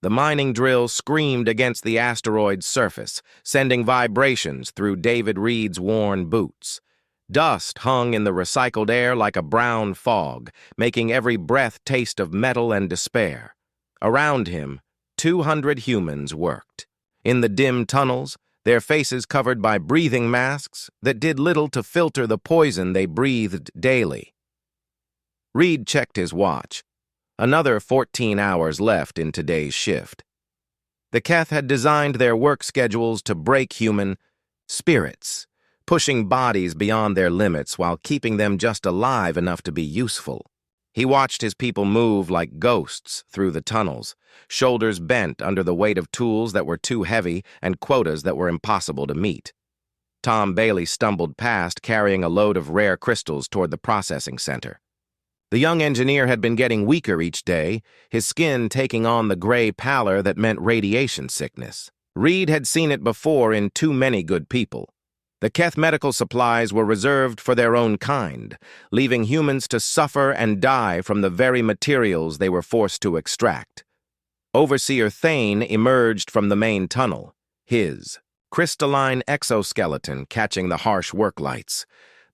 The mining drill screamed against the asteroid's surface, sending vibrations through David Reed's worn boots. Dust hung in the recycled air like a brown fog, making every breath taste of metal and despair. Around him, 200 humans worked. In the dim tunnels, their faces covered by breathing masks that did little to filter the poison they breathed daily. Reed checked his watch. Another 14 hours left in today's shift. The Keth had designed their work schedules to break human spirits, pushing bodies beyond their limits while keeping them just alive enough to be useful. He watched his people move like ghosts through the tunnels, shoulders bent under the weight of tools that were too heavy and quotas that were impossible to meet. Tom Bailey stumbled past, carrying a load of rare crystals toward the processing center. The young engineer had been getting weaker each day, his skin taking on the gray pallor that meant radiation sickness. Reed had seen it before in too many good people. The Keth medical supplies were reserved for their own kind, leaving humans to suffer and die from the very materials they were forced to extract. Overseer Thane emerged from the main tunnel, his crystalline exoskeleton catching the harsh work lights.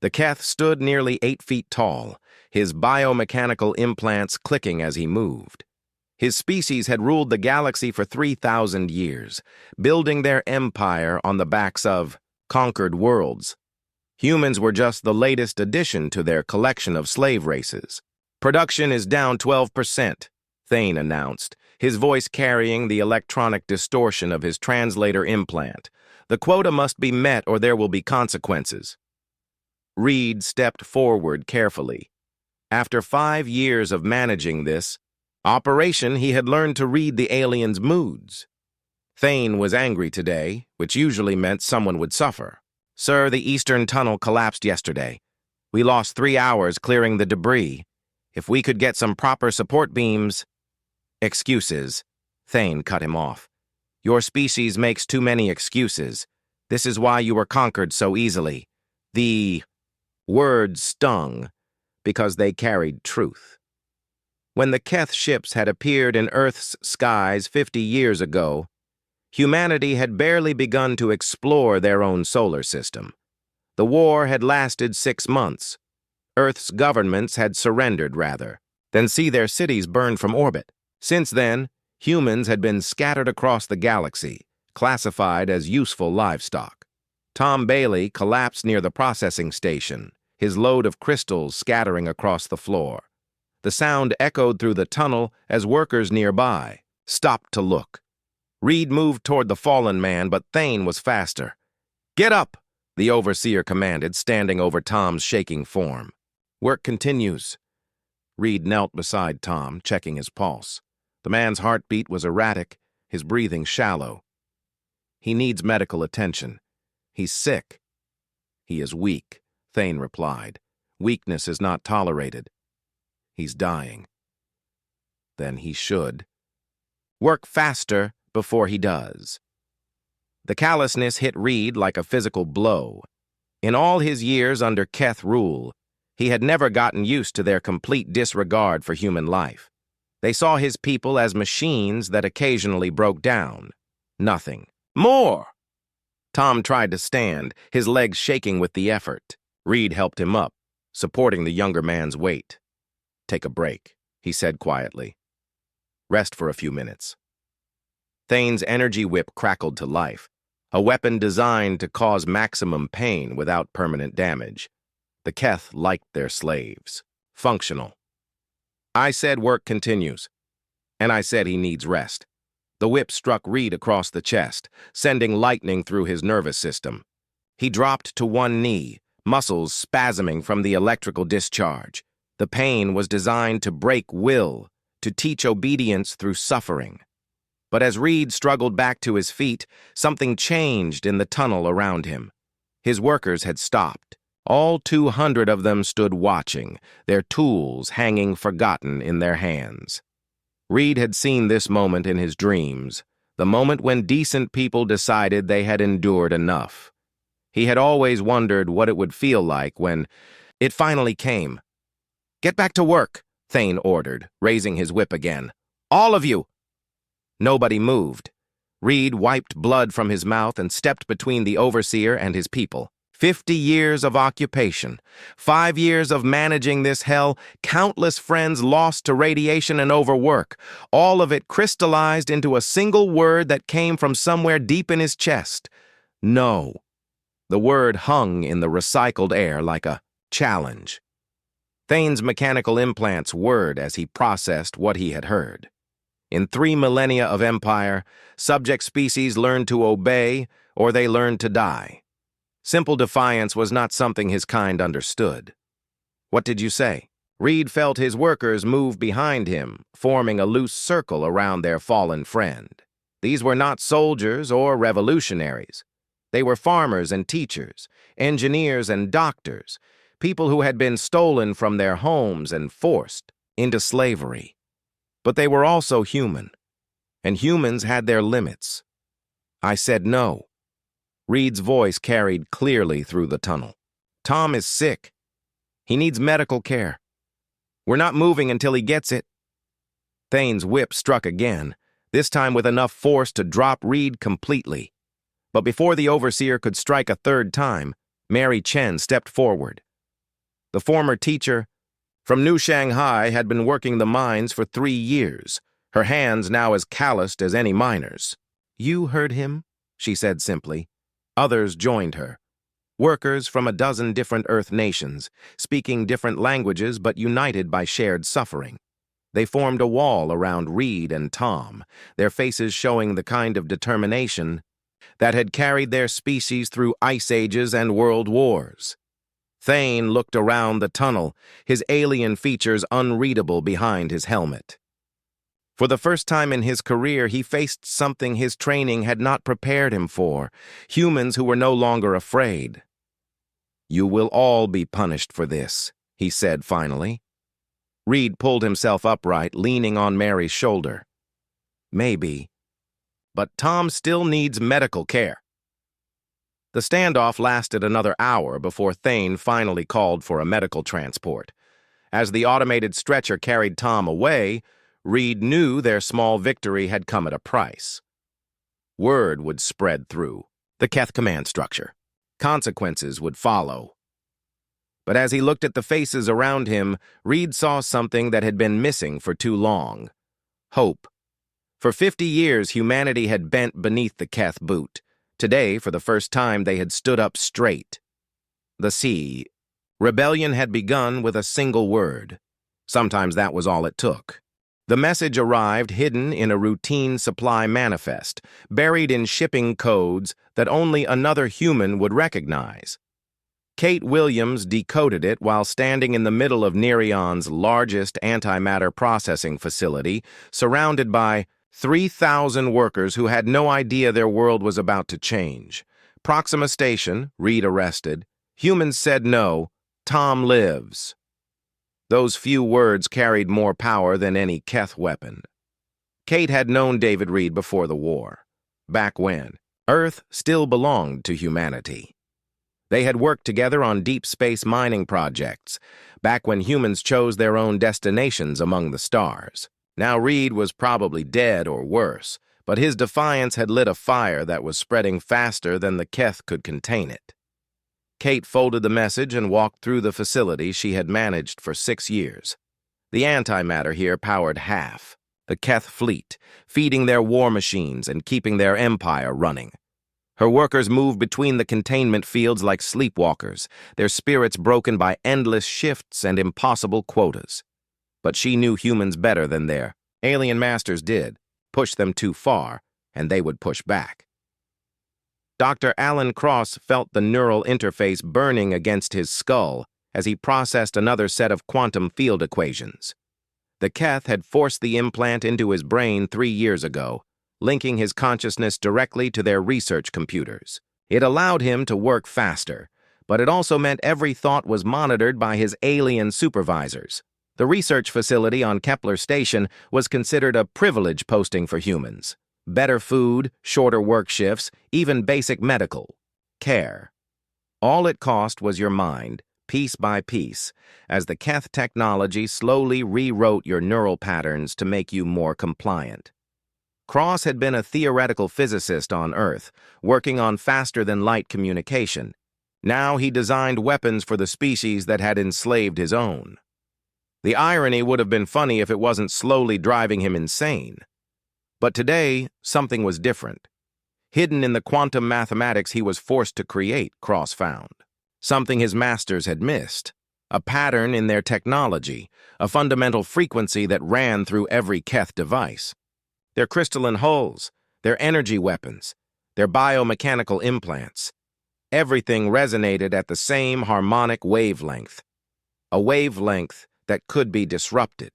The Keth stood nearly 8 feet tall, his biomechanical implants clicking as he moved. His species had ruled the galaxy for 3,000 years, building their empire on the backs of conquered worlds. Humans were just the latest addition to their collection of slave races. "Production is down 12%, Thane announced, his voice carrying the electronic distortion of his translator implant. "The quota must be met or there will be consequences." Reed stepped forward carefully. After 5 years of managing this operation, he had learned to read the aliens' moods. Thane was angry today, which usually meant someone would suffer. "Sir, the eastern tunnel collapsed yesterday. We lost 3 hours clearing the debris. If we could get some proper support beams—" "Excuses," Thane cut him off. "Your species makes too many excuses. This is why you were conquered so easily." The words stung, because they carried truth. When the Keth ships had appeared in Earth's skies 50 years ago, humanity had barely begun to explore their own solar system. The war had lasted 6 months. Earth's governments had surrendered rather than see their cities burned from orbit. Since then, humans had been scattered across the galaxy, classified as useful livestock. Tom Bailey collapsed near the processing station, his load of crystals scattering across the floor. The sound echoed through the tunnel as workers nearby stopped to look. Reed moved toward the fallen man, but Thane was faster. "Get up!" the overseer commanded, standing over Tom's shaking form. "Work continues." Reed knelt beside Tom, checking his pulse. The man's heartbeat was erratic, his breathing shallow. "He needs medical attention. He's sick." "He is weak," Thane replied. "Weakness is not tolerated." "He's dying." "Then he should work faster before he does." The callousness hit Reed like a physical blow. In all his years under Keth rule, he had never gotten used to their complete disregard for human life. They saw his people as machines that occasionally broke down. Nothing more. Tom tried to stand, his legs shaking with the effort. Reed helped him up, supporting the younger man's weight. "Take a break," he said quietly. "Rest for a few minutes." Thane's energy whip crackled to life, a weapon designed to cause maximum pain without permanent damage. The Keth liked their slaves. Functional. "I said work continues. And I said he needs rest." The whip struck Reed across the chest, sending lightning through his nervous system. He dropped to one knee, muscles spasming from the electrical discharge. The pain was designed to break will, to teach obedience through suffering. But as Reed struggled back to his feet, something changed in the tunnel around him. His workers had stopped. All 200 of them stood watching, their tools hanging forgotten in their hands. Reed had seen this moment in his dreams, the moment when decent people decided they had endured enough. He had always wondered what it would feel like when it finally came. "Get back to work," Thane ordered, raising his whip again. "All of you!" Nobody moved. Reed wiped blood from his mouth and stepped between the overseer and his people. 50 years of occupation, 5 years of managing this hell, countless friends lost to radiation and overwork, all of it crystallized into a single word that came from somewhere deep in his chest. No. The word hung in the recycled air like a challenge. Thane's mechanical implants whirred as he processed what he had heard. In 3 millennia of empire, subject species learned to obey or they learned to die. Simple defiance was not something his kind understood. What did you say? Reed felt his workers move behind him, forming a loose circle around their fallen friend. These were not soldiers or revolutionaries. They were farmers and teachers, engineers and doctors, people who had been stolen from their homes and forced into slavery. But they were also human, and humans had their limits. I said no. Reed's voice carried clearly through the tunnel. Tom is sick. He needs medical care. We're not moving until he gets it. Thane's whip struck again, this time with enough force to drop Reed completely. But before the overseer could strike a third time, Mary Chen stepped forward. The former teacher from New Shanghai had been working the mines for 3 years, her hands now as calloused as any miner's. You heard him, she said simply. Others joined her. Workers from a dozen different Earth nations, speaking different languages but united by shared suffering. They formed a wall around Reed and Tom, their faces showing the kind of determination that had carried their species through ice ages and world wars. Thane looked around the tunnel, his alien features unreadable behind his helmet. For the first time in his career, he faced something his training had not prepared him for, humans who were no longer afraid. You will all be punished for this, he said finally. Reed pulled himself upright, leaning on Mary's shoulder. Maybe. But Tom still needs medical care. The standoff lasted another hour before Thane finally called for a medical transport. As the automated stretcher carried Tom away, Reed knew their small victory had come at a price. Word would spread through the Keth command structure. Consequences would follow. But as he looked at the faces around him, Reed saw something that had been missing for too long. Hope. For 50 years, humanity had bent beneath the Keth boot. Today, for the first time, they had stood up straight. The sea. Rebellion had begun with a single word. Sometimes that was all it took. The message arrived hidden in a routine supply manifest, buried in shipping codes that only another human would recognize. Kate Williams decoded it while standing in the middle of Nerion's largest antimatter processing facility, surrounded by 3,000 workers who had no idea their world was about to change. Proxima Station, Reed arrested. Humans said no. Tom lives. Those few words carried more power than any Keth weapon. Kate had known David Reed before the war. Back when, Earth still belonged to humanity. They had worked together on deep space mining projects, back when humans chose their own destinations among the stars. Now Reed was probably dead or worse, but his defiance had lit a fire that was spreading faster than the Keth could contain it. Kate folded the message and walked through the facility she had managed for 6 years. The antimatter here powered half, the Keth fleet, feeding their war machines and keeping their empire running. Her workers moved between the containment fields like sleepwalkers, their spirits broken by endless shifts and impossible quotas. But she knew humans better than their alien masters did. Push them too far, and they would push back. Dr. Alan Cross felt the neural interface burning against his skull as he processed another set of quantum field equations. The Keth had forced the implant into his brain 3 years ago, linking his consciousness directly to their research computers. It allowed him to work faster, but it also meant every thought was monitored by his alien supervisors. The research facility on Kepler Station was considered a privilege posting for humans. Better food, shorter work shifts, even basic medical care. All it cost was your mind, piece by piece, as the Keth technology slowly rewrote your neural patterns to make you more compliant. Cross had been a theoretical physicist on Earth, working on faster-than-light communication. Now he designed weapons for the species that had enslaved his own. The irony would have been funny if it wasn't slowly driving him insane. But today, something was different. Hidden in the quantum mathematics he was forced to create, Cross found. Something his masters had missed. A pattern in their technology, a fundamental frequency that ran through every Keth device. Their crystalline hulls, their energy weapons, their biomechanical implants. Everything resonated at the same harmonic wavelength. A wavelength that could be disrupted.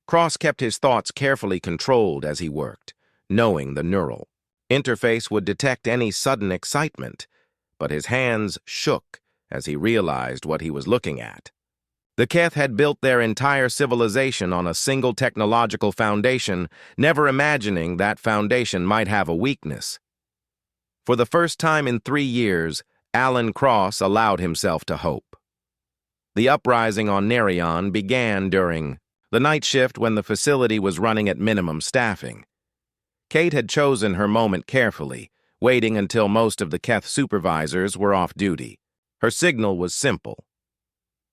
Cross kept his thoughts carefully controlled as he worked, knowing the neural interface would detect any sudden excitement, but his hands shook as he realized what he was looking at. The Keth had built their entire civilization on a single technological foundation, never imagining that foundation might have a weakness. For the first time in 3 years, Alan Cross allowed himself to hope. The uprising on Narration began during the night shift when the facility was running at minimum staffing. Kate had chosen her moment carefully, waiting until most of the Keth supervisors were off duty. Her signal was simple.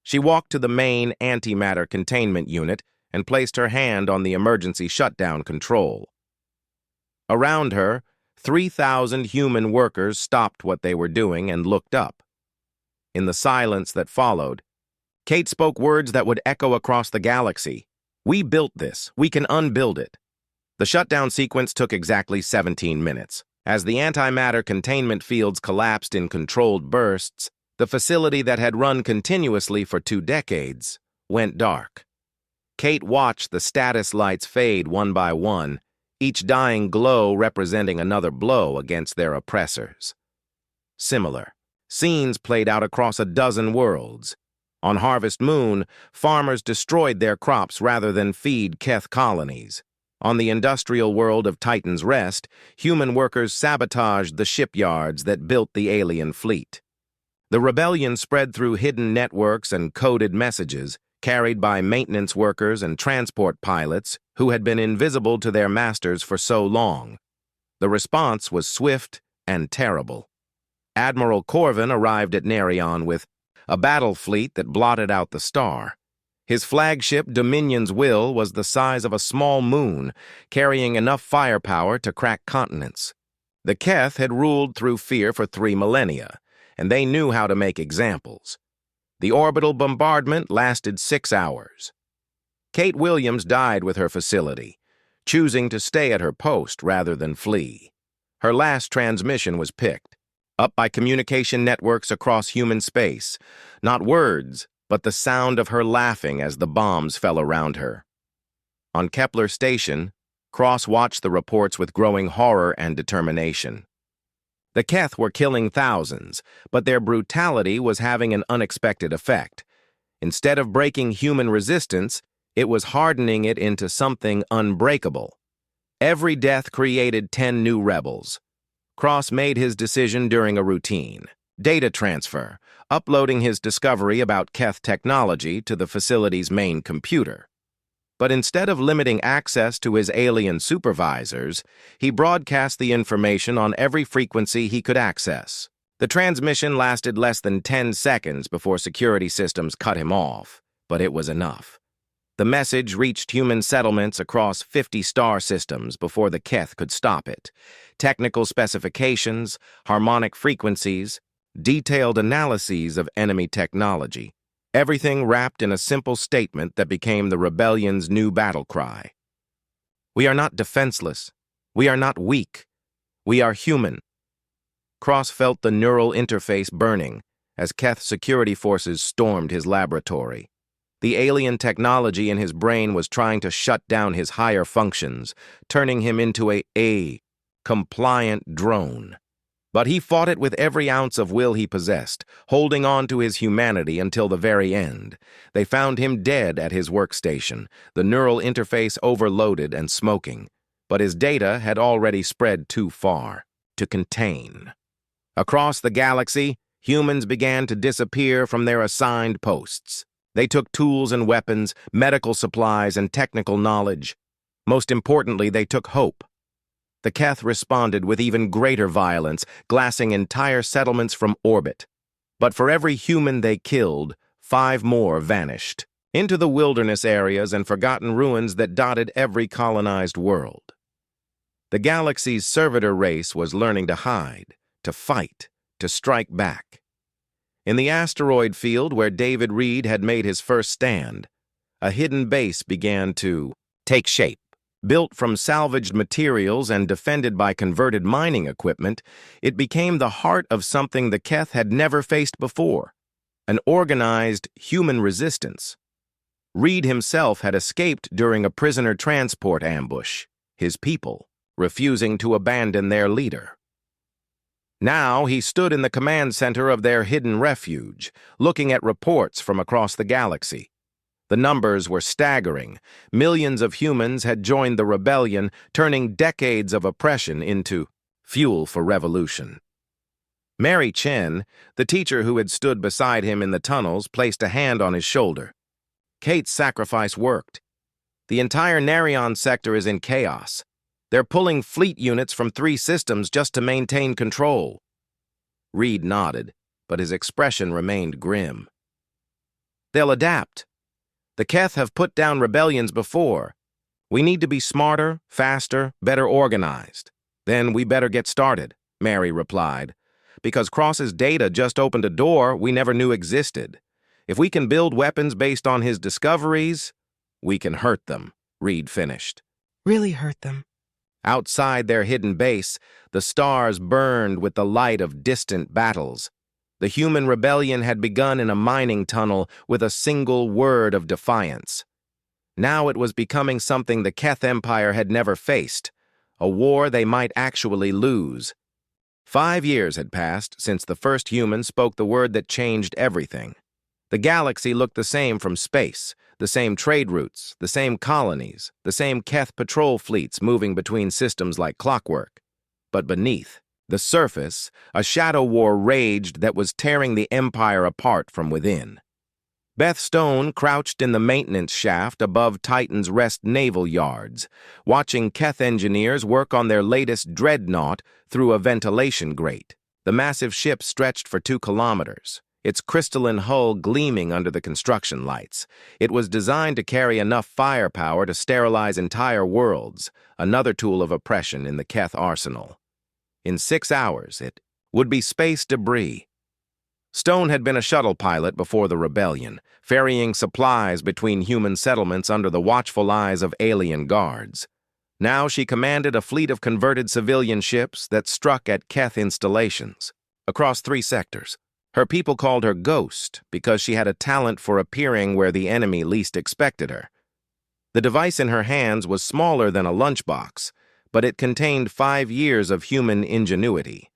She walked to the main antimatter containment unit and placed her hand on the emergency shutdown control. Around her, 3,000 human workers stopped what they were doing and looked up. In the silence that followed, Kate spoke words that would echo across the galaxy. "We built this. We can unbuild it." The shutdown sequence took exactly 17 minutes. As the antimatter containment fields collapsed in controlled bursts, the facility that had run continuously for 2 decades went dark. Kate watched the status lights fade one by one, each dying glow representing another blow against their oppressors. Similar scenes played out across a dozen worlds. On Harvest Moon, farmers destroyed their crops rather than feed Keth colonies. On the industrial world of Titan's Rest, human workers sabotaged the shipyards that built the alien fleet. The rebellion spread through hidden networks and coded messages, carried by maintenance workers and transport pilots who had been invisible to their masters for so long. The response was swift and terrible. Admiral Corvin arrived at Narration with a battle fleet that blotted out the star. His flagship, Dominion's Will, was the size of a small moon, carrying enough firepower to crack continents. The Keth had ruled through fear for 3 millennia, and they knew how to make examples. The orbital bombardment lasted 6 hours. Kate Williams died with her facility, choosing to stay at her post rather than flee. Her last transmission was picked up by communication networks across human space, not words, but the sound of her laughing as the bombs fell around her. On Kepler Station, Cross watched the reports with growing horror and determination. The Keth were killing thousands, but their brutality was having an unexpected effect. Instead of breaking human resistance, it was hardening it into something unbreakable. Every death created 10 new rebels. Cross made his decision during a routine data transfer, uploading his discovery about Keth technology to the facility's main computer. But instead of limiting access to his alien supervisors, he broadcast the information on every frequency he could access. The transmission lasted less than 10 seconds before security systems cut him off, but it was enough. The message reached human settlements across 50 star systems before the Keth could stop it. Technical specifications, harmonic frequencies, detailed analyses of enemy technology. Everything wrapped in a simple statement that became the rebellion's new battle cry. "We are not defenseless. We are not weak. We are human." Cross felt the neural interface burning as Keth security forces stormed his laboratory. The alien technology in his brain was trying to shut down his higher functions, turning him into a compliant drone. But he fought it with every ounce of will he possessed, holding on to his humanity until the very end. They found him dead at his workstation, the neural interface overloaded and smoking. But his data had already spread too far to contain. Across the galaxy, humans began to disappear from their assigned posts. They took tools and weapons, medical supplies, and technical knowledge. Most importantly, they took hope. The Keth responded with even greater violence, glassing entire settlements from orbit. But for every human they killed, 5 more vanished into the wilderness areas and forgotten ruins that dotted every colonized world. The galaxy's servitor race was learning to hide, to fight, to strike back. In the asteroid field where David Reed had made his first stand, a hidden base began to take shape. Built from salvaged materials and defended by converted mining equipment, it became the heart of something the Keth had never faced before, an organized human resistance. Reed himself had escaped during a prisoner transport ambush, his people refusing to abandon their leader. Now he stood in the command center of their hidden refuge, looking at reports from across the galaxy. The numbers were staggering. Millions of humans had joined the rebellion, turning decades of oppression into fuel for revolution. Mary Chen, the teacher who had stood beside him in the tunnels, placed a hand on his shoulder. Kate's sacrifice worked. The entire Narration sector is in chaos. They're pulling fleet units from 3 systems just to maintain control. Reed nodded, but his expression remained grim. They'll adapt. The Keth have put down rebellions before. We need to be smarter, faster, better organized. Then we better get started, Mary replied, because Cross's data just opened a door we never knew existed. If we can build weapons based on his discoveries, we can hurt them, Reed finished. Really hurt them. Outside their hidden base, the stars burned with the light of distant battles. The human rebellion had begun in a mining tunnel with a single word of defiance. Now it was becoming something the Keth Empire had never faced, a war they might actually lose. 5 years had passed since the first human spoke the word that changed everything. The galaxy looked the same from space, the same trade routes, the same colonies, the same Keth patrol fleets moving between systems like clockwork. But beneath, the surface, a shadow war raged that was tearing the Empire apart from within. Beth Stone crouched in the maintenance shaft above Titan's Rest naval yards, watching Keth engineers work on their latest dreadnought through a ventilation grate. The massive ship stretched for 2 kilometers, its crystalline hull gleaming under the construction lights. It was designed to carry enough firepower to sterilize entire worlds, another tool of oppression in the Keth arsenal. In 6 hours, it would be space debris. Stone had been a shuttle pilot before the rebellion, ferrying supplies between human settlements under the watchful eyes of alien guards. Now she commanded a fleet of converted civilian ships that struck at Keth installations across 3 sectors. Her people called her Ghost because she had a talent for appearing where the enemy least expected her. The device in her hands was smaller than a lunchbox, but it contained 5 years of human ingenuity.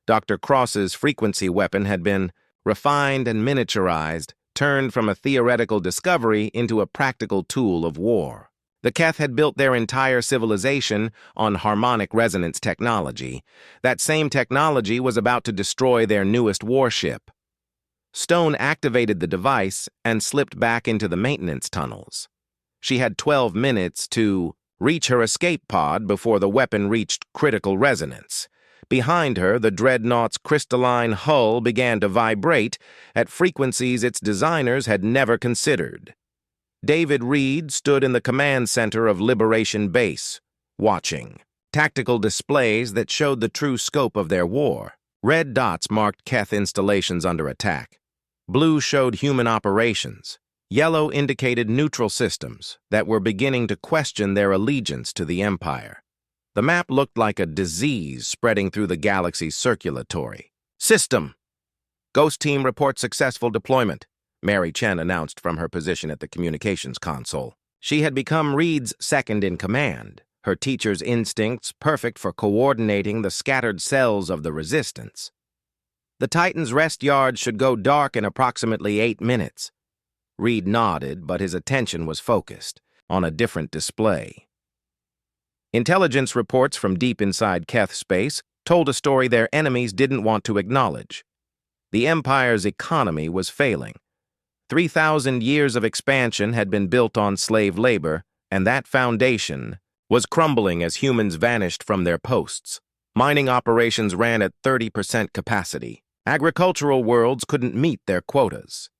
Dr. Cross's frequency weapon had been refined and miniaturized, turned from a theoretical discovery into a practical tool of war. The Keth had built their entire civilization on harmonic resonance technology. That same technology was about to destroy their newest warship. Stone activated the device and slipped back into the maintenance tunnels. She had 12 minutes to reach her escape pod before the weapon reached critical resonance. Behind her, the dreadnought's crystalline hull began to vibrate at frequencies its designers had never considered. David Reed stood in the command center of Liberation Base, watching. Tactical displays that showed the true scope of their war. Red dots marked Keth installations under attack. Blue showed human operations. Yellow indicated neutral systems that were beginning to question their allegiance to the Empire. The map looked like a disease spreading through the galaxy's circulatory. System! Ghost Team reports successful deployment, Mary Chen announced from her position at the communications console. She had become Reed's second in command, her teacher's instincts perfect for coordinating the scattered cells of the resistance. The Titan's Rest yard should go dark in approximately 8 minutes. Reed nodded, but his attention was focused on a different display. Intelligence reports from deep inside Keth space told a story their enemies didn't want to acknowledge. The Empire's economy was failing. 3,000 years of expansion had been built on slave labor, and that foundation was crumbling as humans vanished from their posts. Mining operations ran at 30% capacity. Agricultural worlds couldn't meet their quotas.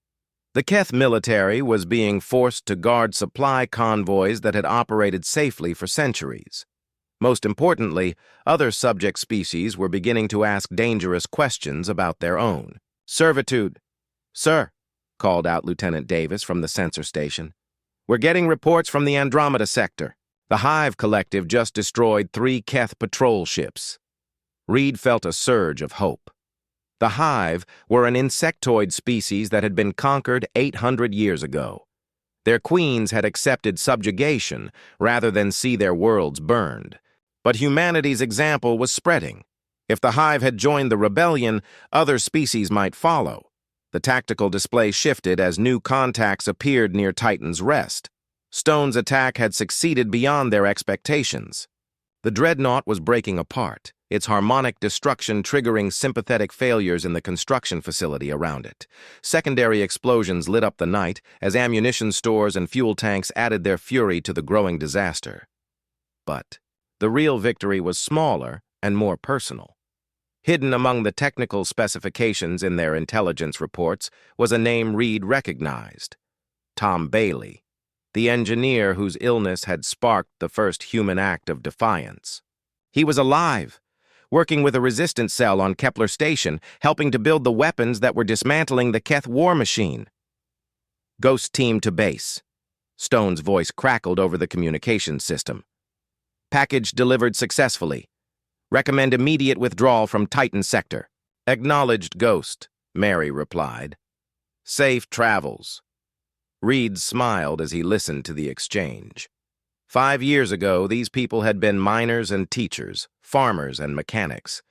The Keth military was being forced to guard supply convoys that had operated safely for centuries. Most importantly, other subject species were beginning to ask dangerous questions about their own. Servitude. "Sir," called out Lieutenant Davis from the sensor station. "We're getting reports from the Andromeda sector. The Hive Collective just destroyed 3 Keth patrol ships." Reed felt a surge of hope. The Hive were an insectoid species that had been conquered 800 years ago. Their queens had accepted subjugation rather than see their worlds burned. But humanity's example was spreading. If the Hive had joined the rebellion, other species might follow. The tactical display shifted as new contacts appeared near Titan's Rest. Stone's attack had succeeded beyond their expectations. The dreadnought was breaking apart, its harmonic destruction triggering sympathetic failures in the construction facility around it. Secondary explosions lit up the night as ammunition stores and fuel tanks added their fury to the growing disaster. But the real victory was smaller and more personal. Hidden among the technical specifications in their intelligence reports was a name Reed recognized: Tom Bailey, the engineer whose illness had sparked the first human act of defiance. He was alive, working with a resistance cell on Kepler Station, helping to build the weapons that were dismantling the Keth war machine. "Ghost team to base." Stone's voice crackled over the communications system. "Package delivered successfully. Recommend immediate withdrawal from Titan sector." "Acknowledged, Ghost," Mary replied. "Safe travels." Reed smiled as he listened to the exchange. 5 years ago, these people had been miners and teachers, farmers and mechanics.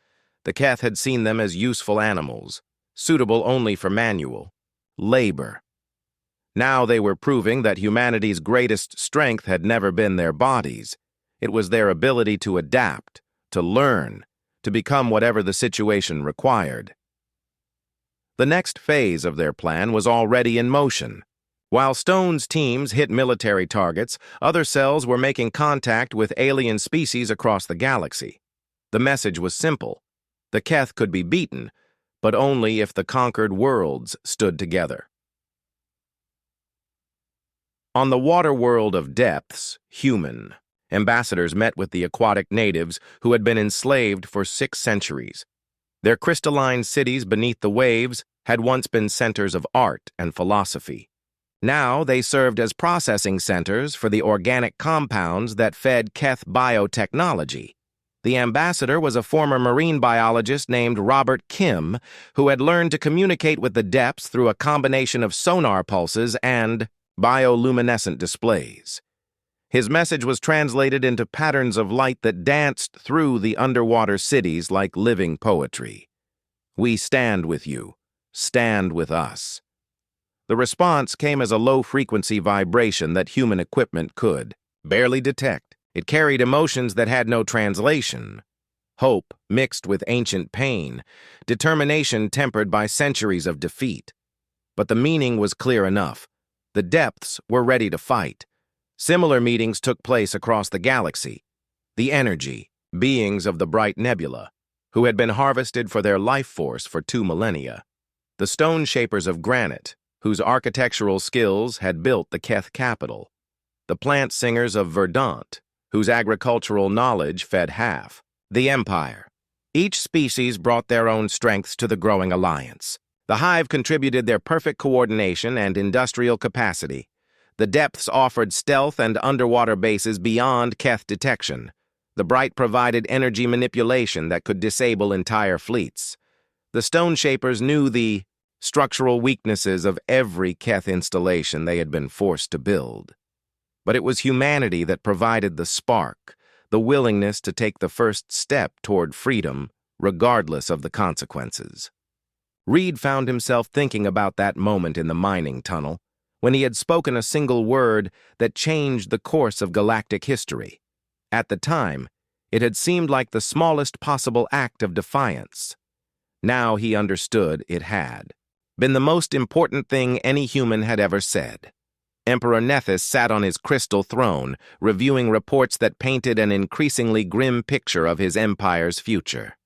The Keth had seen them as useful animals, suitable only for manual labor. Now they were proving that humanity's greatest strength had never been their bodies. It was their ability to adapt, to learn, to become whatever the situation required. The next phase of their plan was already in motion. While Stone's teams hit military targets, other cells were making contact with alien species across the galaxy. The message was simple: the Keth could be beaten, but only if the conquered worlds stood together. On the water world of depths, human, ambassadors met with the aquatic natives who had been enslaved for 6 centuries. Their crystalline cities beneath the waves had once been centers of art and philosophy. Now they served as processing centers for the organic compounds that fed Keth biotechnology. The ambassador was a former marine biologist named Robert Kim, who had learned to communicate with the depths through a combination of sonar pulses and bioluminescent displays. His message was translated into patterns of light that danced through the underwater cities like living poetry. "We stand with you. Stand with us." The response came as a low-frequency vibration that human equipment could barely detect. It carried emotions that had no translation: hope mixed with ancient pain, determination tempered by centuries of defeat. But the meaning was clear enough. The depths were ready to fight. Similar meetings took place across the galaxy. The energy, beings of the bright nebula, who had been harvested for their life force for 2 millennia. The stone shapers of granite, whose architectural skills had built the Keth capital. The plant singers of verdant, whose agricultural knowledge fed half. The Empire. Each species brought their own strengths to the growing alliance. The Hive contributed their perfect coordination and industrial capacity. The depths offered stealth and underwater bases beyond Keth detection. The Bright provided energy manipulation that could disable entire fleets. The Stone Shapers knew the structural weaknesses of every Keth installation they had been forced to build. But it was humanity that provided the spark, the willingness to take the first step toward freedom, regardless of the consequences. Reed found himself thinking about that moment in the mining tunnel, when he had spoken a single word that changed the course of galactic history. At the time, it had seemed like the smallest possible act of defiance. Now he understood it had been the most important thing any human had ever said. Emperor Nethys sat on his crystal throne, reviewing reports that painted an increasingly grim picture of his empire's future.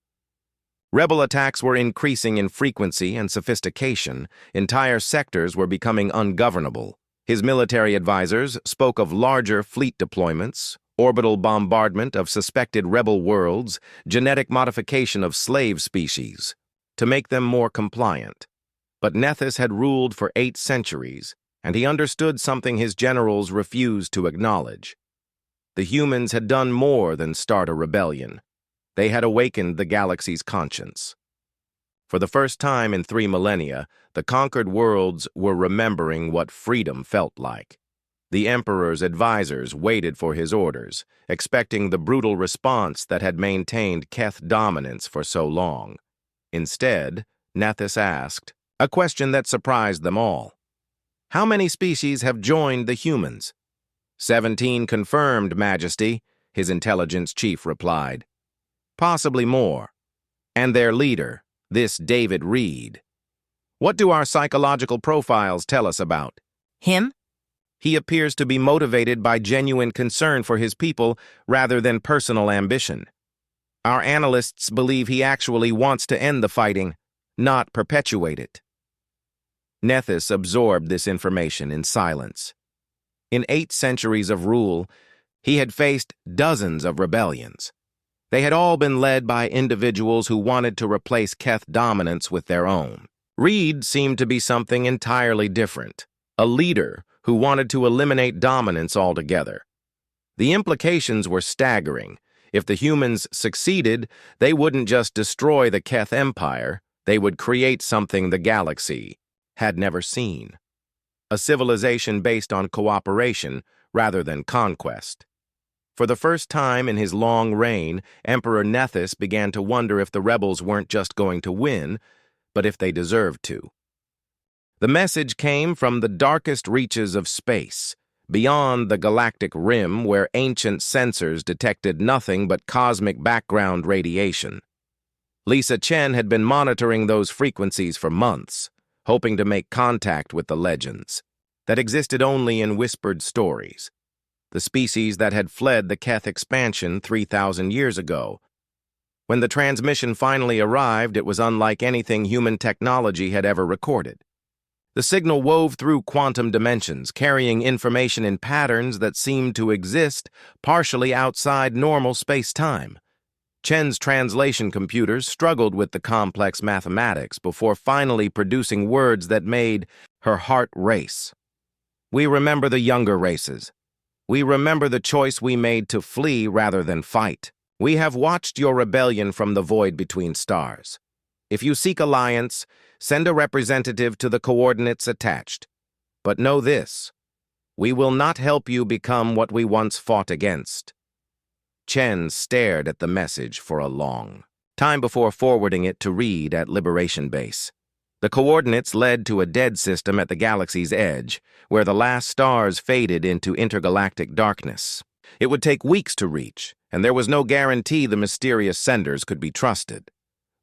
Rebel attacks were increasing in frequency and sophistication. Entire sectors were becoming ungovernable. His military advisors spoke of larger fleet deployments, orbital bombardment of suspected rebel worlds, genetic modification of slave species, to make them more compliant. But Nethys had ruled for 8 centuries, and he understood something his generals refused to acknowledge. The humans had done more than start a rebellion. They had awakened the galaxy's conscience. For the first time in 3 millennia, the conquered worlds were remembering what freedom felt like. The Emperor's advisors waited for his orders, expecting the brutal response that had maintained Keth dominance for so long. Instead, Nethys asked, a question that surprised them all. How many species have joined the humans? 17 confirmed, Majesty, his intelligence chief replied. Possibly more. And their leader, this David Reed. What do our psychological profiles tell us about him? He appears to be motivated by genuine concern for his people rather than personal ambition. Our analysts believe he actually wants to end the fighting, not perpetuate it. Nethys absorbed this information in silence. In 8 centuries of rule, he had faced dozens of rebellions. They had all been led by individuals who wanted to replace Keth dominance with their own. Reed seemed to be something entirely different, a leader who wanted to eliminate dominance altogether. The implications were staggering. If the humans succeeded, they wouldn't just destroy the Keth Empire, they would create something the galaxy had never seen. A civilization based on cooperation rather than conquest. For the first time in his long reign, Emperor Nethys began to wonder if the rebels weren't just going to win, but if they deserved to. The message came from the darkest reaches of space, beyond the galactic rim where ancient sensors detected nothing but cosmic background radiation. Lisa Chen had been monitoring those frequencies for months, hoping to make contact with the legends that existed only in whispered stories. The species that had fled the Keth expansion 3,000 years ago. When the transmission finally arrived, it was unlike anything human technology had ever recorded. The signal wove through quantum dimensions, carrying information in patterns that seemed to exist partially outside normal space-time. Chen's translation computers struggled with the complex mathematics before finally producing words that made her heart race. We remember the younger races. We remember the choice we made to flee rather than fight. We have watched your rebellion from the void between stars. If you seek alliance, send a representative to the coordinates attached. But know this, we will not help you become what we once fought against. Chen stared at the message for a long time before forwarding it to Reed at Liberation Base. The coordinates led to a dead system at the galaxy's edge, where the last stars faded into intergalactic darkness. It would take weeks to reach, and there was no guarantee the mysterious senders could be trusted.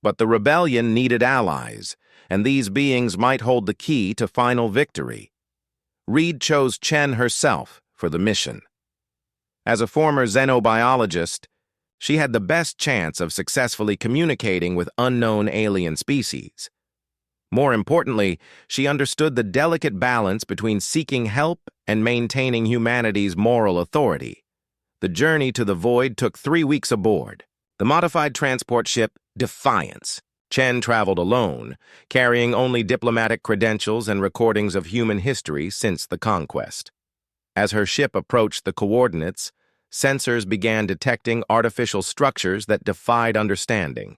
But the rebellion needed allies, and these beings might hold the key to final victory. Reed chose Chen herself for the mission. As a former xenobiologist, she had the best chance of successfully communicating with unknown alien species. More importantly, she understood the delicate balance between seeking help and maintaining humanity's moral authority. The journey to the void took 3 weeks aboard. The modified transport ship Defiance. Chen traveled alone, carrying only diplomatic credentials and recordings of human history since the conquest. As her ship approached the coordinates, sensors began detecting artificial structures that defied understanding.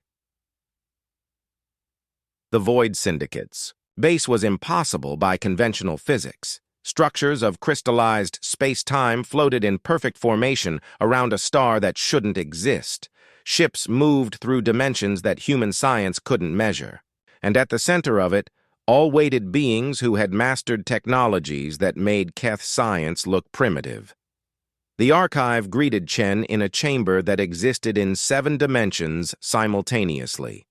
The Void Syndicates. Base was impossible by conventional physics. Structures of crystallized space-time floated in perfect formation around a star that shouldn't exist. Ships moved through dimensions that human science couldn't measure. And at the center of it, all-weighted beings who had mastered technologies that made Keth science look primitive. The archive greeted Chen in a chamber that existed in 7 dimensions simultaneously.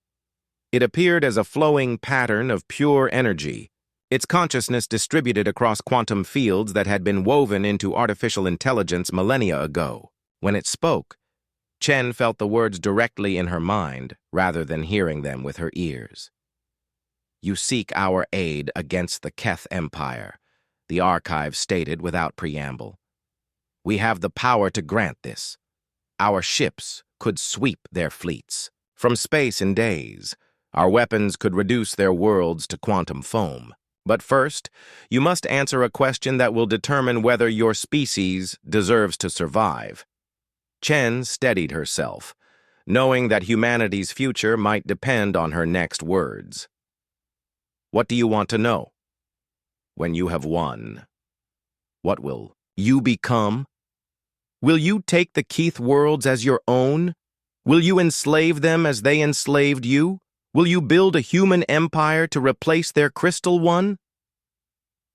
It appeared as a flowing pattern of pure energy, its consciousness distributed across quantum fields that had been woven into artificial intelligence millennia ago. When it spoke, Chen felt the words directly in her mind rather than hearing them with her ears. "You seek our aid against the Keth Empire," the archive stated without preamble. "We have the power to grant this. Our ships could sweep their fleets from space in days. Our weapons could reduce their worlds to quantum foam. But first, you must answer a question that will determine whether your species deserves to survive." Chen steadied herself, knowing that humanity's future might depend on her next words. "What do you want to know?" "When you have won, what will you become? Will you take the Keith worlds as your own? Will you enslave them as they enslaved you? Will you build a human empire to replace their crystal one?"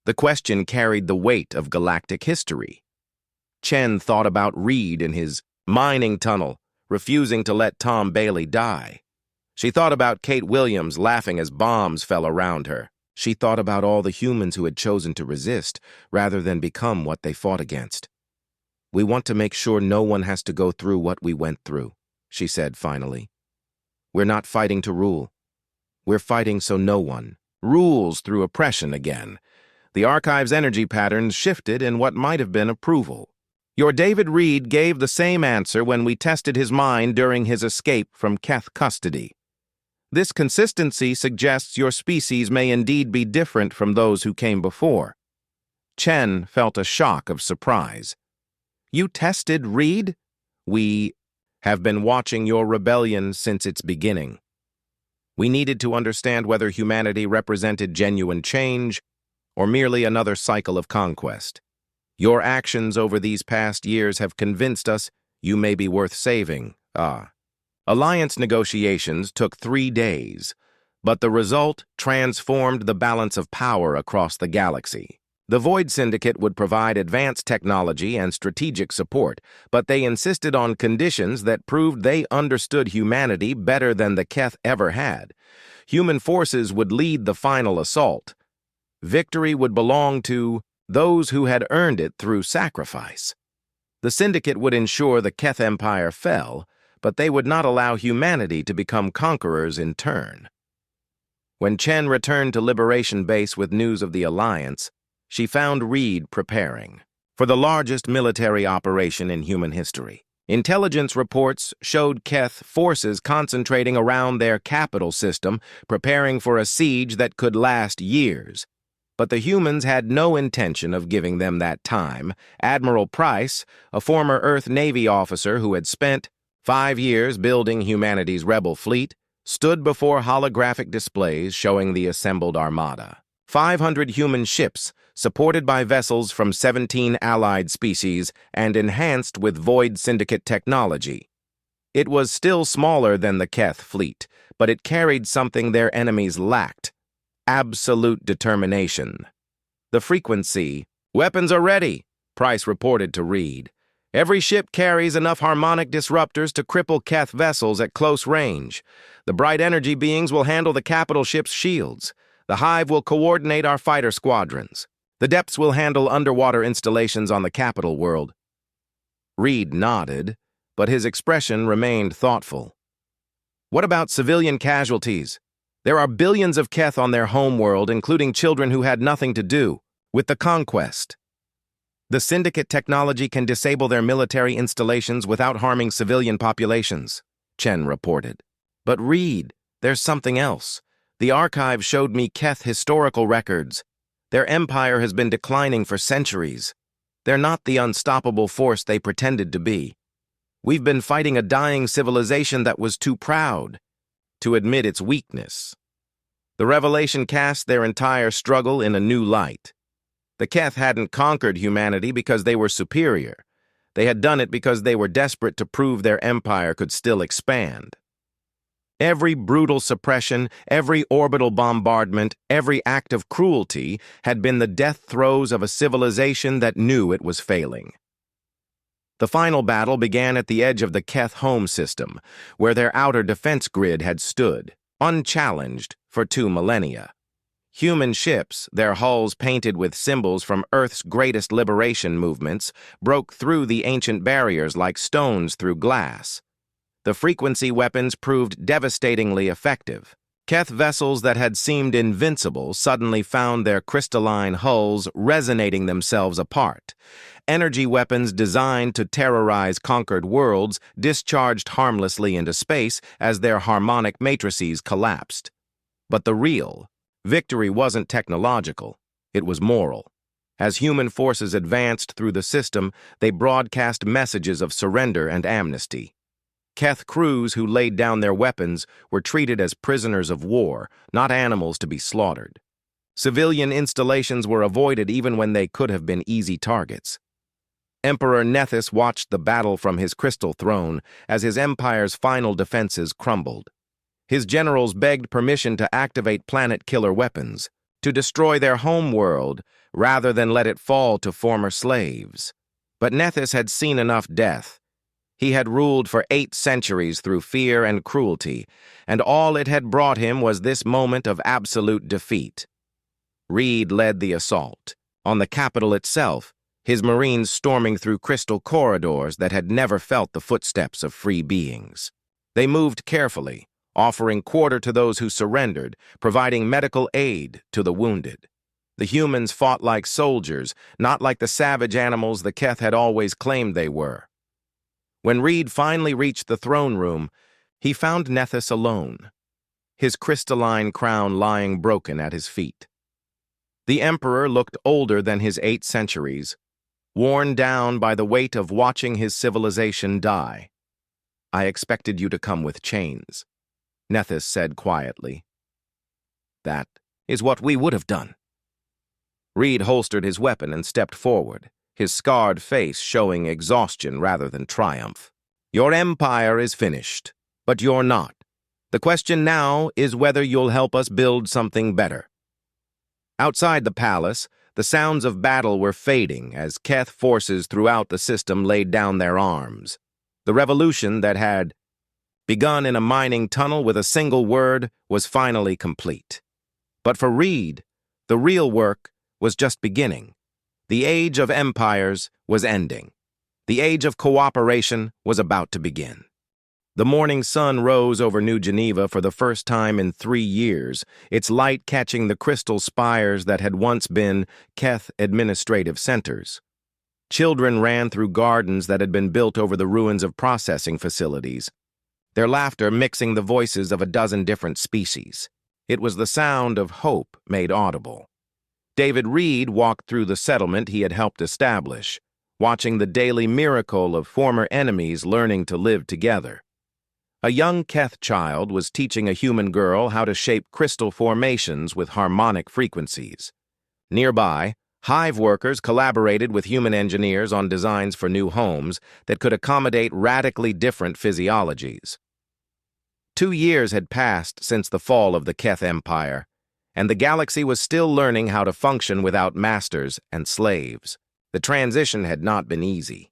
The question carried the weight of galactic history. Chen thought about Reed in his mining tunnel, refusing to let Tom Bailey die. She thought about Kate Williams laughing as bombs fell around her. She thought about all the humans who had chosen to resist rather than become what they fought against. "We want to make sure no one has to go through what we went through," she said finally. "We're not fighting to rule. We're fighting so no one rules through oppression again." The archive's energy patterns shifted in what might have been approval. "Your David Reed gave the same answer when we tested his mind during his escape from Keth custody. This consistency suggests your species may indeed be different from those who came before." Chen felt a shock of surprise. "You tested Reed?" "We have been watching your rebellion since its beginning. We needed to understand whether humanity represented genuine change or merely another cycle of conquest. Your actions over these past years have convinced us you may be worth saving." Alliance negotiations took 3 days, but the result transformed the balance of power across the galaxy. The Void Syndicate would provide advanced technology and strategic support, but they insisted on conditions that proved they understood humanity better than the Keth ever had. Human forces would lead the final assault. Victory would belong to those who had earned it through sacrifice. The Syndicate would ensure the Keth Empire fell, but they would not allow humanity to become conquerors in turn. When Chen returned to Liberation Base with news of the Alliance, she found Reed preparing for the largest military operation in human history. Intelligence reports showed Keth forces concentrating around their capital system, preparing for a siege that could last years. But the humans had no intention of giving them that time. Admiral Price, a former Earth Navy officer who had spent 5 years building humanity's rebel fleet, stood before holographic displays showing the assembled armada. 500 human ships, supported by vessels from 17 allied species and enhanced with Void Syndicate technology. It was still smaller than the Keth fleet, but it carried something their enemies lacked: absolute determination. The frequency, "Weapons are ready," Price reported to Reed. "Every ship carries enough harmonic disruptors to cripple Keth vessels at close range. The bright energy beings will handle the capital ship's shields. The Hive will coordinate our fighter squadrons. The depths will handle underwater installations on the capital world." Reed nodded, but his expression remained thoughtful. "What about civilian casualties? There are billions of Keth on their homeworld, including children who had nothing to do with the conquest. The Syndicate technology can disable their military installations without harming civilian populations," Chen reported. "But Reed, there's something else. The archive showed me Keth historical records. Their empire has been declining for centuries. They're not the unstoppable force they pretended to be. We've been fighting a dying civilization that was too proud to admit its weakness." The revelation cast their entire struggle in a new light. The Keth hadn't conquered humanity because they were superior. They had done it because they were desperate to prove their empire could still expand. Every brutal suppression, every orbital bombardment, every act of cruelty had been the death throes of a civilization that knew it was failing. The final battle began at the edge of the Keth home system, where their outer defense grid had stood, unchallenged, for 2 millennia. Human ships, their hulls painted with symbols from Earth's greatest liberation movements, broke through the ancient barriers like stones through glass. The frequency weapons proved devastatingly effective. Keth vessels that had seemed invincible suddenly found their crystalline hulls resonating themselves apart. Energy weapons designed to terrorize conquered worlds discharged harmlessly into space as their harmonic matrices collapsed. But the real victory wasn't technological, it was moral. As human forces advanced through the system, they broadcast messages of surrender and amnesty. Keth crews who laid down their weapons were treated as prisoners of war, not animals to be slaughtered. Civilian installations were avoided even when they could have been easy targets. Emperor Nethys watched the battle from his crystal throne as his empire's final defenses crumbled. His generals begged permission to activate planet-killer weapons, to destroy their home world rather than let it fall to former slaves. But Nethys had seen enough death. He had ruled for 8 centuries through fear and cruelty, and all it had brought him was this moment of absolute defeat. Reed led the assault. On the capital itself, his marines storming through crystal corridors that had never felt the footsteps of free beings. They moved carefully, offering quarter to those who surrendered, providing medical aid to the wounded. The humans fought like soldiers, not like the savage animals the Keth had always claimed they were. When Reed finally reached the throne room, he found Nethys alone, his crystalline crown lying broken at his feet. The Emperor looked older than his 8 centuries, worn down by the weight of watching his civilization die. "I expected you to come with chains," Nethys said quietly. "That is what we would have done." Reed holstered his weapon and stepped forward, his scarred face showing exhaustion rather than triumph. "Your empire is finished, but you're not. The question now is whether you'll help us build something better." Outside the palace, the sounds of battle were fading as Keth forces throughout the system laid down their arms. The revolution that had begun in a mining tunnel with a single word was finally complete. But for Reed, the real work was just beginning. The age of empires was ending. The age of cooperation was about to begin. The morning sun rose over New Geneva for the first time in 3 years, its light catching the crystal spires that had once been Keth administrative centers. Children ran through gardens that had been built over the ruins of processing facilities, their laughter mixing the voices of a dozen different species. It was the sound of hope made audible. David Reed walked through the settlement he had helped establish, watching the daily miracle of former enemies learning to live together. A young Keth child was teaching a human girl how to shape crystal formations with harmonic frequencies. Nearby, hive workers collaborated with human engineers on designs for new homes that could accommodate radically different physiologies. 2 years had passed since the fall of the Keth Empire, and the galaxy was still learning how to function without masters and slaves. The transition had not been easy.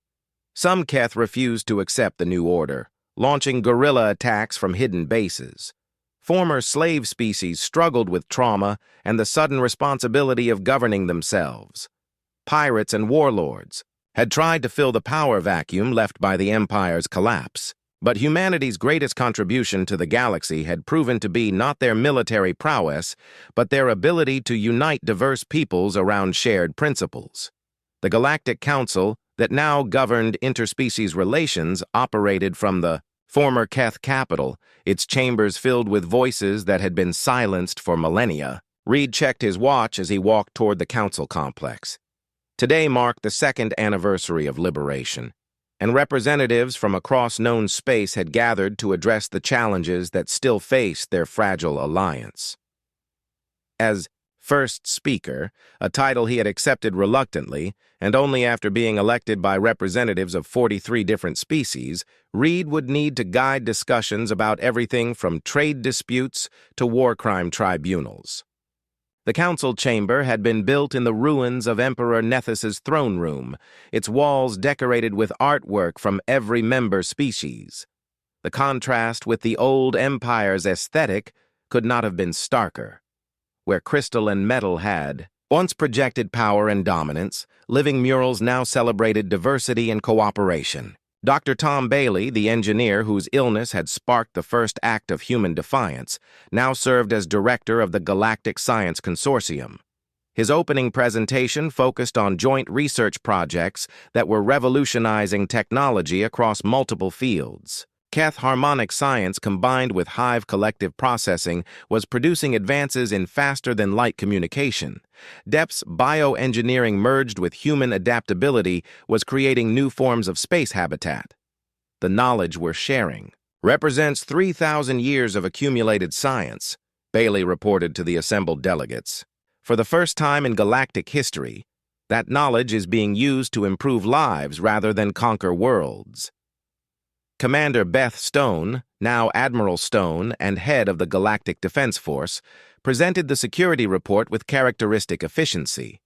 Some Keth refused to accept the new order, launching guerrilla attacks from hidden bases. Former slave species struggled with trauma and the sudden responsibility of governing themselves. Pirates and warlords had tried to fill the power vacuum left by the Empire's collapse, but humanity's greatest contribution to the galaxy had proven to be not their military prowess, but their ability to unite diverse peoples around shared principles. The Galactic Council, that now governed interspecies relations, operated from the former Keth capital, its chambers filled with voices that had been silenced for millennia. Reed checked his watch as he walked toward the council complex. Today marked the 2nd anniversary of liberation, and representatives from across known space had gathered to address the challenges that still faced their fragile alliance. As first speaker, a title he had accepted reluctantly, and only after being elected by representatives of 43 different species, Reed would need to guide discussions about everything from trade disputes to war crime tribunals. The council chamber had been built in the ruins of Emperor Nethys's throne room, its walls decorated with artwork from every member species. The contrast with the old empire's aesthetic could not have been starker. where crystal and metal had once projected power and dominance, living murals now celebrated diversity and cooperation. Dr. Tom Bailey, the engineer whose illness had sparked the first act of human defiance, now served as director of the Galactic Science Consortium. His opening presentation focused on joint research projects that were revolutionizing technology across multiple fields. Keth harmonic science combined with Hive collective processing was producing advances in faster-than-light communication. Depth's bioengineering merged with human adaptability was creating new forms of space habitat. The knowledge we're sharing represents 3,000 years of accumulated science, Bailey reported to the assembled delegates. For the first time in galactic history, that knowledge is being used to improve lives rather than conquer worlds. Commander Beth Stone, now Admiral Stone and head of the Galactic Defense Force, presented the security report with characteristic efficiency.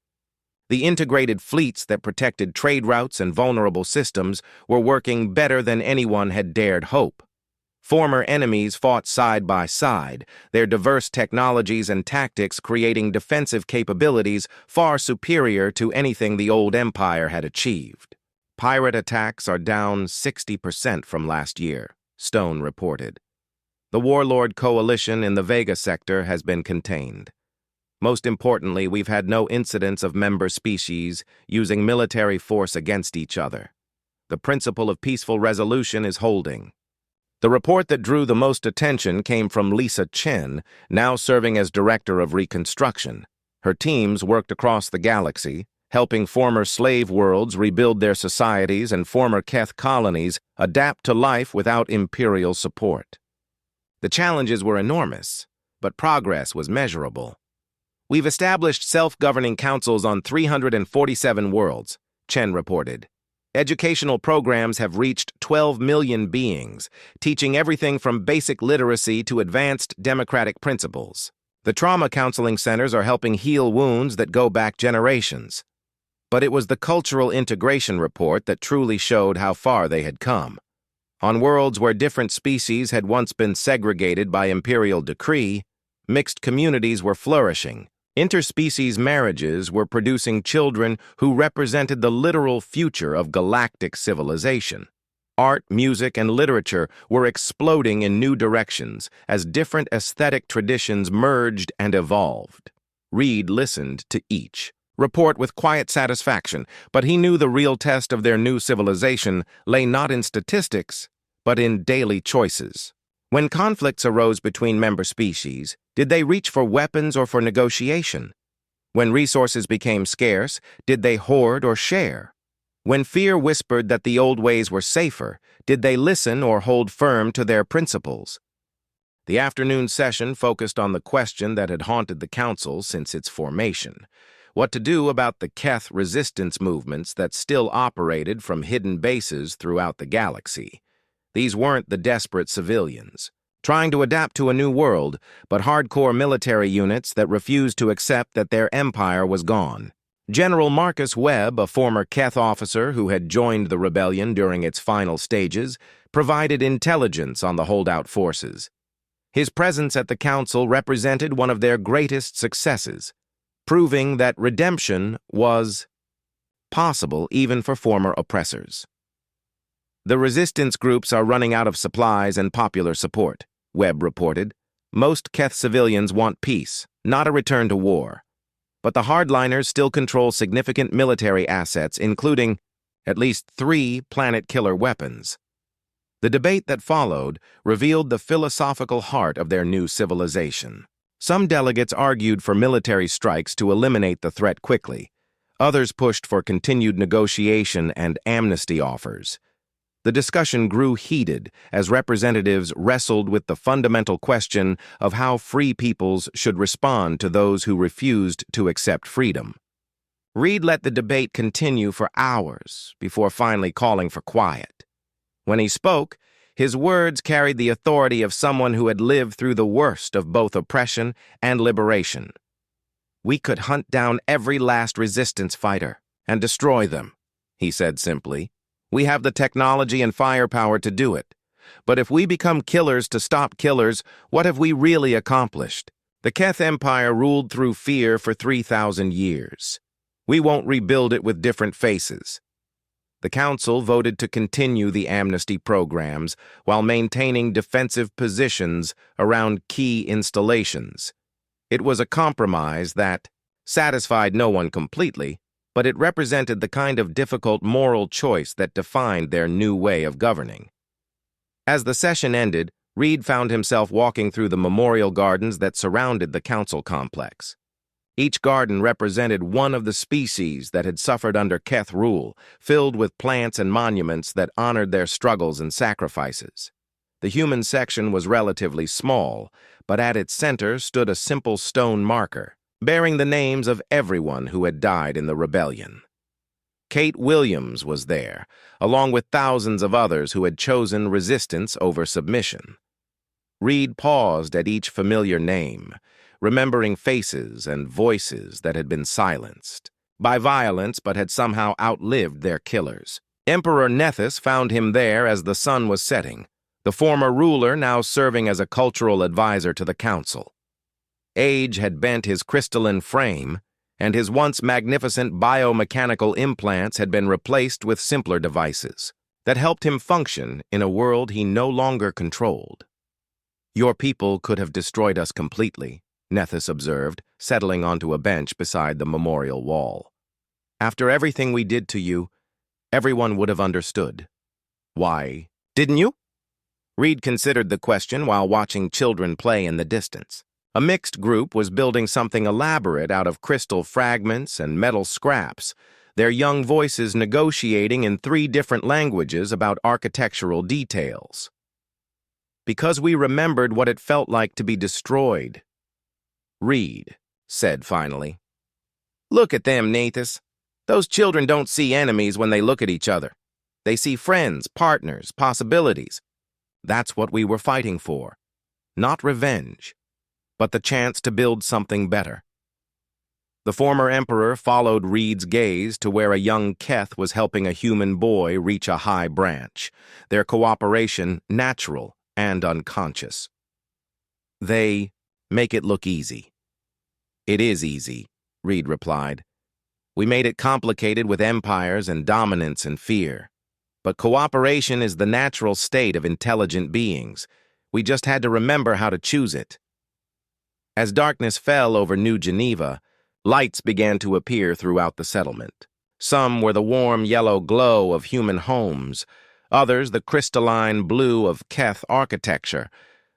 The integrated fleets that protected trade routes and vulnerable systems were working better than anyone had dared hope. Former enemies fought side by side, their diverse technologies and tactics creating defensive capabilities far superior to anything the old empire had achieved. Pirate attacks are down 60% from last year, Stone reported. The warlord coalition in the Vega sector has been contained. Most importantly, we've had no incidents of member species using military force against each other. The principle of peaceful resolution is holding. The report that drew the most attention came from Lisa Chen, now serving as Director of Reconstruction. Her teams worked across the galaxy, helping former slave worlds rebuild their societies and former Keth colonies adapt to life without imperial support. The challenges were enormous, but progress was measurable. We've established self-governing councils on 347 worlds, Chen reported. Educational programs have reached 12 million beings, teaching everything from basic literacy to advanced democratic principles. The trauma counseling centers are helping heal wounds that go back generations. But it was the cultural integration report that truly showed how far they had come. On worlds where different species had once been segregated by imperial decree, mixed communities were flourishing. Interspecies marriages were producing children who represented the literal future of galactic civilization. Art, music, and literature were exploding in new directions as different aesthetic traditions merged and evolved. Reed listened to each report with quiet satisfaction, but he knew the real test of their new civilization lay not in statistics, but in daily choices. When conflicts arose between member species, did they reach for weapons or for negotiation? When resources became scarce, did they hoard or share? When fear whispered that the old ways were safer, did they listen or hold firm to their principles? The afternoon session focused on the question that had haunted the Council since its formation: what to do about the Keth resistance movements that still operated from hidden bases throughout the galaxy. These weren't the desperate civilians, trying to adapt to a new world, but hardcore military units that refused to accept that their empire was gone. General Marcus Webb, a former Keth officer who had joined the rebellion during its final stages, provided intelligence on the holdout forces. His presence at the Council represented one of their greatest successes, proving that redemption was possible even for former oppressors. The resistance groups are running out of supplies and popular support, Webb reported. Most Keth civilians want peace, not a return to war. But the hardliners still control significant military assets, including at least 3 planet-killer weapons. The debate that followed revealed the philosophical heart of their new civilization. Some delegates argued for military strikes to eliminate the threat quickly. Others pushed for continued negotiation and amnesty offers. The discussion grew heated as representatives wrestled with the fundamental question of how free peoples should respond to those who refused to accept freedom. Reed let the debate continue for hours before finally calling for quiet. When he spoke, his words carried the authority of someone who had lived through the worst of both oppression and liberation. "We could hunt down every last resistance fighter and destroy them," he said simply. "We have the technology and firepower to do it. But if we become killers to stop killers, what have we really accomplished? The Keth Empire ruled through fear for 3,000 years. We won't rebuild it with different faces. The council voted to continue the amnesty programs while maintaining defensive positions around key installations. It was a compromise that satisfied no one completely, but it represented the kind of difficult moral choice that defined their new way of governing. As the session ended, Reed found himself walking through the memorial gardens that surrounded the council complex. Each garden represented one of the species that had suffered under Keth rule, filled with plants and monuments that honored their struggles and sacrifices. The human section was relatively small, but at its center stood a simple stone marker, bearing the names of everyone who had died in the rebellion. Kate Williams was there, along with thousands of others who had chosen resistance over submission. Reed paused at each familiar name, remembering faces and voices that had been silenced by violence but had somehow outlived their killers. Emperor Nethys found him there as the sun was setting, the former ruler now serving as a cultural advisor to the council. Age had bent his crystalline frame, and his once magnificent biomechanical implants had been replaced with simpler devices that helped him function in a world he no longer controlled. "Your people could have destroyed us completely," Nethys observed, settling onto a bench beside the memorial wall. "After everything we did to you, everyone would have understood. Why didn't you?" Reed considered the question while watching children play in the distance. A mixed group was building something elaborate out of crystal fragments and metal scraps, their young voices negotiating in 3 different languages about architectural details. "Because we remembered what it felt like to be destroyed," Reed said finally. "Look at them, Nethys. Those children don't see enemies when they look at each other. They see friends, partners, possibilities. That's what we were fighting for. Not revenge, but the chance to build something better." The former emperor followed Reed's gaze to where a young Keth was helping a human boy reach a high branch, their cooperation natural and unconscious. "They make it look easy." "It is easy," Reed replied. "We made it complicated with empires and dominance and fear. But cooperation is the natural state of intelligent beings. We just had to remember how to choose it." As darkness fell over New Geneva, lights began to appear throughout the settlement. Some were the warm yellow glow of human homes, others the crystalline blue of Keth architecture,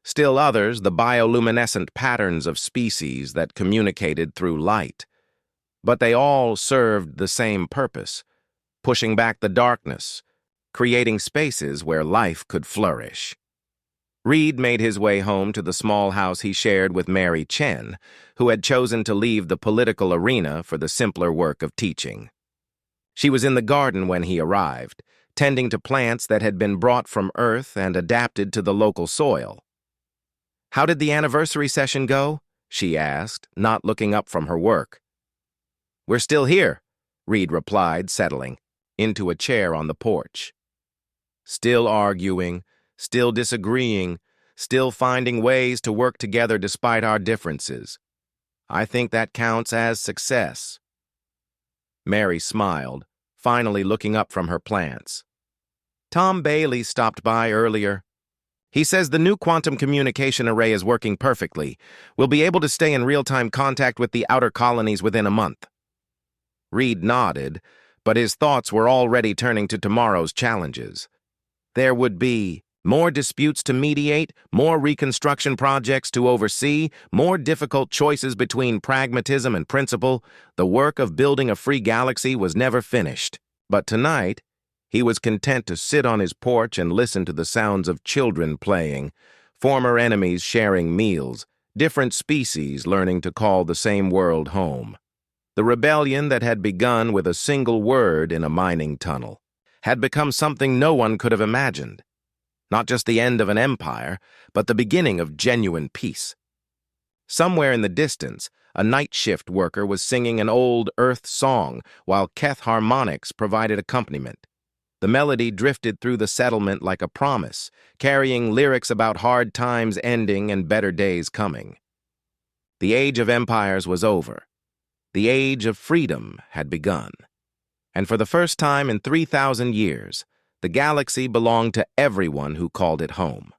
still others the bioluminescent patterns of species that communicated through light. But they all served the same purpose, pushing back the darkness, creating spaces where life could flourish. Reed made his way home to the small house he shared with Mary Chen, who had chosen to leave the political arena for the simpler work of teaching. She was in the garden when he arrived, tending to plants that had been brought from Earth and adapted to the local soil. "How did the anniversary session go?" she asked, not looking up from her work. "We're still here," Reed replied, settling into a chair on the porch. "Still arguing, still disagreeing, still finding ways to work together despite our differences. I think that counts as success." Mary smiled, finally looking up from her plants. "Tom Bailey stopped by earlier. He says the new quantum communication array is working perfectly. We'll be able to stay in real-time contact with the outer colonies within a month." Reed nodded, but his thoughts were already turning to tomorrow's challenges. There would be more disputes to mediate, more reconstruction projects to oversee, more difficult choices between pragmatism and principle. The work of building a free galaxy was never finished. But tonight, he was content to sit on his porch and listen to the sounds of children playing, former enemies sharing meals, different species learning to call the same world home. The rebellion that had begun with a single word in a mining tunnel had become something no one could have imagined. Not just the end of an empire, but the beginning of genuine peace. Somewhere in the distance, a night shift worker was singing an old Earth song while Keth harmonics provided accompaniment. The melody drifted through the settlement like a promise, carrying lyrics about hard times ending and better days coming. The age of empires was over. The age of freedom had begun. And for the first time in 3,000 years, the galaxy belonged to everyone who called it home.